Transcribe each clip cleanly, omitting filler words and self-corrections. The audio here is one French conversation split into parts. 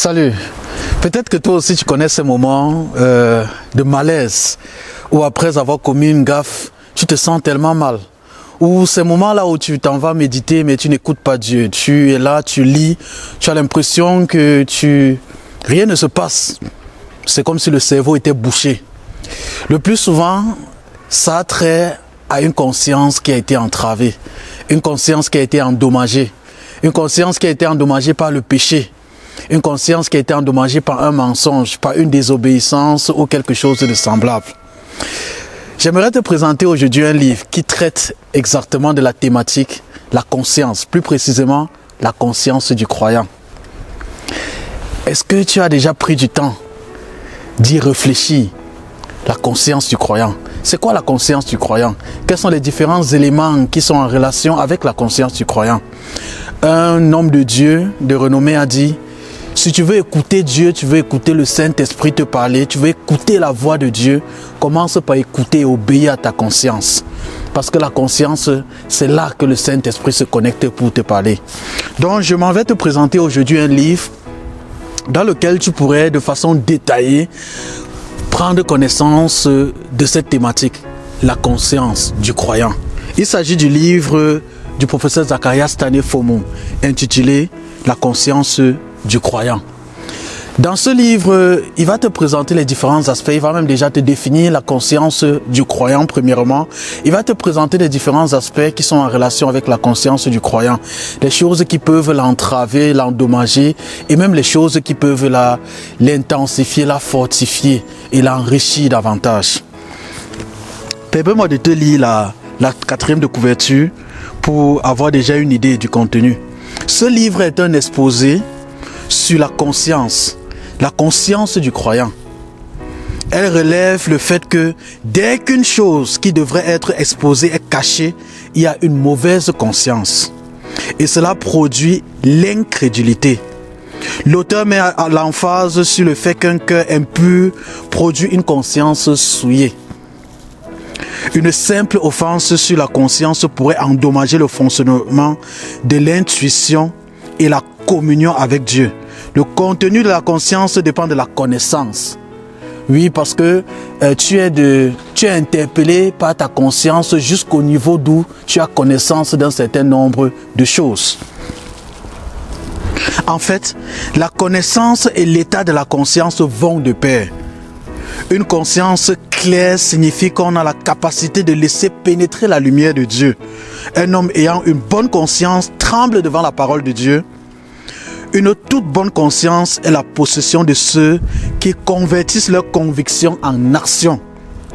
Salut. Peut-être que toi aussi tu connais ces moments de malaise où après avoir commis une gaffe, tu te sens tellement mal. Ou ces moments-là où tu t'en vas méditer mais tu n'écoutes pas Dieu. Tu es là, tu lis, tu as l'impression que rien ne se passe. C'est comme si le cerveau était bouché. Le plus souvent, ça a trait à une conscience qui a été entravée, une conscience qui a été endommagée, une conscience qui a été endommagée par le péché, une conscience qui a été endommagée par un mensonge, par une désobéissance ou quelque chose de semblable. J'aimerais te présenter aujourd'hui un livre qui traite exactement de la thématique, la conscience, plus précisément la conscience du croyant. Est-ce que tu as déjà pris du temps d'y réfléchir? La conscience du croyant. C'est quoi la conscience du croyant? Quels sont les différents éléments qui sont en relation avec la conscience du croyant? Un homme de Dieu de renommée a dit: si tu veux écouter Dieu, tu veux écouter le Saint-Esprit te parler, tu veux écouter la voix de Dieu, commence par écouter et obéir à ta conscience. Parce que la conscience, c'est là que le Saint-Esprit se connecte pour te parler. Donc, je m'en vais te présenter aujourd'hui un livre dans lequel tu pourrais, de façon détaillée, prendre connaissance de cette thématique, la conscience du croyant. Il s'agit du livre du professeur Zacharias Stanley Fomon, intitulé « La conscience du croyant ». Dans ce livre, il va te présenter les différents aspects, il va même déjà te définir la conscience du croyant premièrement. Il va te présenter les différents aspects qui sont en relation avec la conscience du croyant. Les choses qui peuvent l'entraver, l'endommager et même les choses qui peuvent l'intensifier, la fortifier et l'enrichir davantage. Permets-moi de te lire la quatrième de couverture pour avoir déjà une idée du contenu. Ce livre est un exposé sur la conscience du croyant. Elle relève le fait que dès qu'une chose qui devrait être exposée est cachée, il y a une mauvaise conscience. Et cela produit l'incrédulité. L'auteur met l'emphase sur le fait qu'un cœur impur produit une conscience souillée. Une simple offense sur la conscience pourrait endommager le fonctionnement de l'intuition et la communion avec Dieu. Le contenu de la conscience dépend de la connaissance. Oui, parce que tu es interpellé par ta conscience jusqu'au niveau d'où tu as connaissance d'un certain nombre de choses. En fait, la connaissance et l'état de la conscience vont de pair. Une conscience claire signifie qu'on a la capacité de laisser pénétrer la lumière de Dieu. Un homme ayant une bonne conscience tremble devant la parole de Dieu. Une toute bonne conscience est la possession de ceux qui convertissent leurs convictions en action.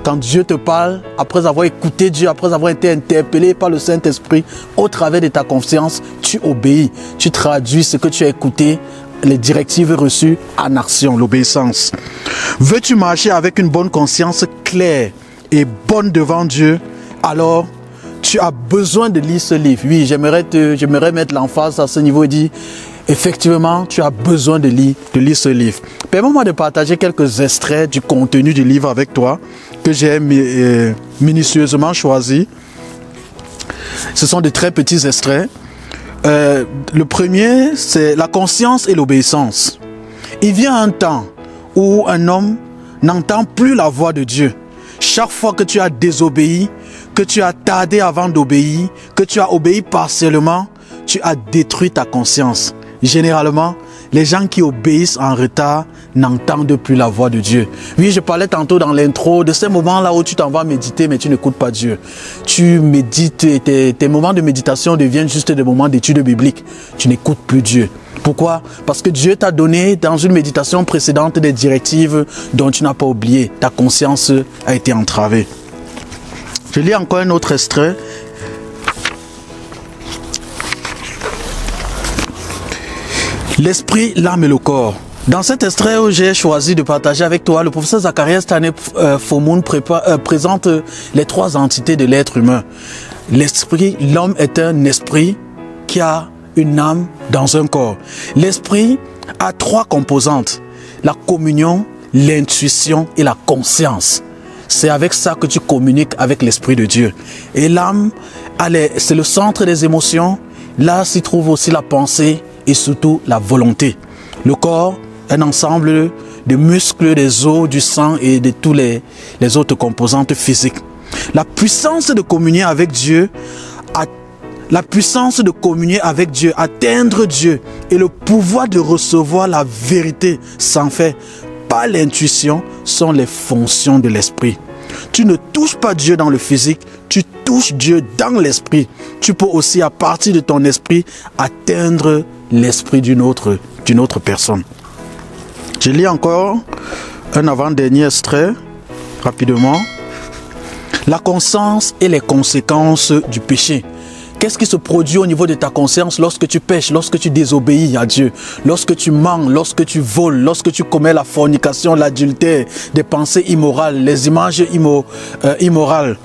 Quand Dieu te parle, après avoir écouté Dieu, après avoir été interpellé par le Saint-Esprit, au travers de ta conscience, tu obéis. Tu traduis ce que tu as écouté, les directives reçues en action, l'obéissance. Veux-tu marcher avec une bonne conscience claire et bonne devant Dieu? Alors, tu as besoin de lire ce livre. Oui, j'aimerais mettre l'emphase à ce niveau et dire, effectivement, tu as besoin de lire ce livre. Permets-moi de partager quelques extraits du contenu du livre avec toi, que j'ai minutieusement choisi. Ce sont de très petits extraits. Le premier, c'est la conscience et l'obéissance. Il vient un temps où un homme n'entend plus la voix de Dieu. Chaque fois que tu as désobéi, que tu as tardé avant d'obéir, que tu as obéi partiellement, tu as détruit ta conscience. Généralement, les gens qui obéissent en retard n'entendent plus la voix de Dieu. Oui, je parlais tantôt dans l'intro de ces moments-là où tu t'en vas méditer mais tu n'écoutes pas Dieu. Tu médites et tes moments de méditation deviennent juste des moments d'études bibliques. Tu n'écoutes plus Dieu. Pourquoi? Parce que Dieu t'a donné dans une méditation précédente des directives dont tu n'as pas oublié. Ta conscience a été entravée. Je lis encore un autre extrait. L'esprit, l'âme et le corps. Dans cet extrait où j'ai choisi de partager avec toi, le professeur Zacharias Stanley Fomon présente les trois entités de l'être humain. L'esprit, l'homme est un esprit qui a une âme dans un corps. L'esprit a trois composantes: la communion, l'intuition et la conscience. C'est avec ça que tu communiques avec l'Esprit de Dieu. Et l'âme, c'est le centre des émotions. Là s'y trouve aussi la pensée et surtout la volonté. Le corps un ensemble de muscles, des os, du sang et de tous les autres composantes physiques. La puissance de communier avec Dieu, atteindre Dieu et le pouvoir de recevoir la vérité sans fait par l'intuition sont les fonctions de l'esprit. Tu ne touches pas Dieu dans le physique, tu touches Dieu dans l'esprit. Tu peux aussi, à partir de ton esprit, atteindre l'esprit d'une autre personne. Je lis encore un avant-dernier extrait, rapidement. La conscience et les conséquences du péché. Qu'est-ce qui se produit au niveau de ta conscience lorsque tu pêches, lorsque tu désobéis à Dieu, lorsque tu mens, lorsque tu voles, lorsque tu commets la fornication, l'adultère, des pensées immorales, les images immorales?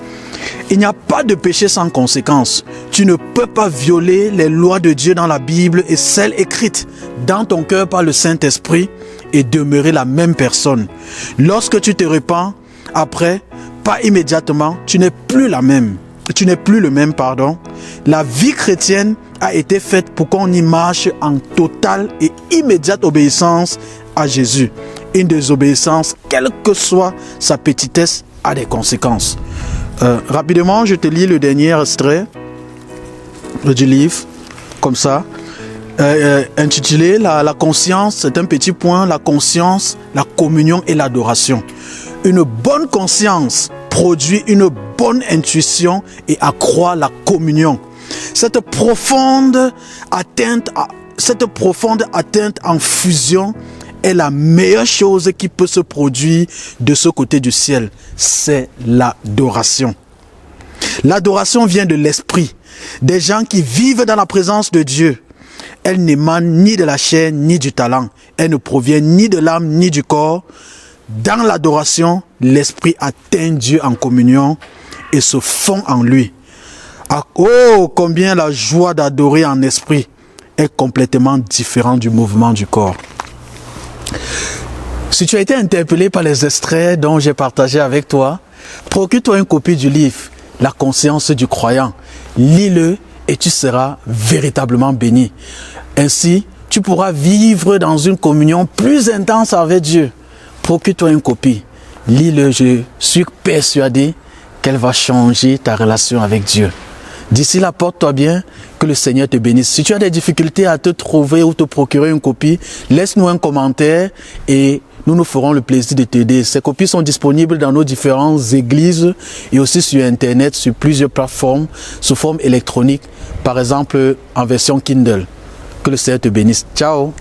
Il n'y a pas de péché sans conséquence. Tu ne peux pas violer les lois de Dieu dans la Bible et celles écrites dans ton cœur par le Saint-Esprit et demeurer la même personne. Lorsque tu te repens, après, pas immédiatement, tu n'es plus le même. La vie chrétienne a été faite pour qu'on y marche en totale et immédiate obéissance à Jésus. Une désobéissance, quelle que soit sa petitesse, a des conséquences. Rapidement, je te lis le dernier extrait du livre, comme ça, intitulé la conscience, c'est un petit point, la conscience, la communion et l'adoration. Une bonne conscience produit une bonne intuition et accroît la communion. Cette profonde atteinte en fusion est la meilleure chose qui peut se produire de ce côté du ciel. C'est l'adoration. L'adoration vient de l'esprit, des gens qui vivent dans la présence de Dieu. Elle n'émane ni de la chair ni du talent. Elle ne provient ni de l'âme ni du corps. Dans l'adoration, l'esprit atteint Dieu en communion et se fond en lui. Oh, combien la joie d'adorer en esprit est complètement différente du mouvement du corps. Si tu as été interpellé par les extraits dont j'ai partagé avec toi, procure-toi une copie du livre « La conscience du croyant ». Lis-le et tu seras véritablement béni. Ainsi, tu pourras vivre dans une communion plus intense avec Dieu. Procure-toi une copie, lis-le, je suis persuadé qu'elle va changer ta relation avec Dieu. D'ici là, porte-toi bien, que le Seigneur te bénisse. Si tu as des difficultés à te trouver ou te procurer une copie, laisse-nous un commentaire et nous nous ferons le plaisir de t'aider. Ces copies sont disponibles dans nos différentes églises et aussi sur Internet, sur plusieurs plateformes, sous forme électronique, par exemple en version Kindle. Que le Seigneur te bénisse. Ciao!